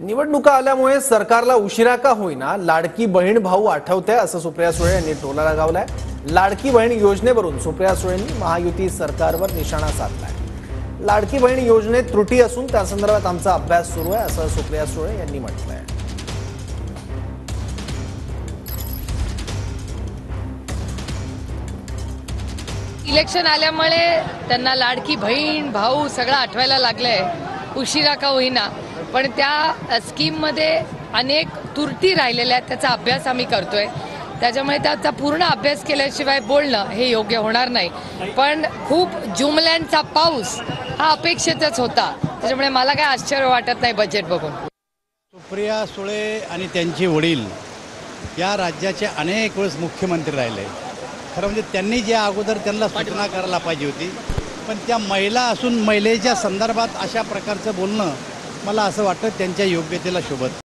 निवडणुका आल्यामुळे सरकारला उशिरा का होईना लाडकी बहीण भाऊ आठवते असं सुप्रिया सुळे यांनी टोला लगावलाय। लाडकी बहीण योजनेवरून सुप्रिया सुळेंनी महायुती सरकारवर निशाणा साधलाय। लाडकी बहीण योजनेत त्रुटी असून त्या संदर्भात आमचा अभ्यास सुरू आहे असं सुप्रिया सुळे यांनी म्हटलंय। इलेक्शन आल्यामुळे त्यांना लाडकी बहीण भाऊ सगळं आठवायला लागलंय, उशिरा का होईना, पण त्या स्कीममध्ये अनेक त्रुटी राहिलेल्या आहेत, त्याचा अभ्यास आम्ही करतोय। त्याच्यामुळे त्याचा पूर्ण अभ्यास केल्याशिवाय बोलणं हे योग्य होणार नाही। पण खूप जुमल्यांचा पाऊस हा अपेक्षितच होता, त्याच्यामुळे मला काय आश्चर्य वाटत नाही बजेट बघून। सुप्रिया सुळे आणि त्यांचे वडील या राज्याचे अनेक वेळेस मुख्यमंत्री राहिले। खरं म्हणजे त्यांनी ज्या अगोदर त्यांना सूचना करायला पाहिजे होती, पण त्या महिला असून महिलेच्या संदर्भात अशा प्रकारचं बोलणं मला असं वाटतं त्यांच्या योग्यतेला शोभत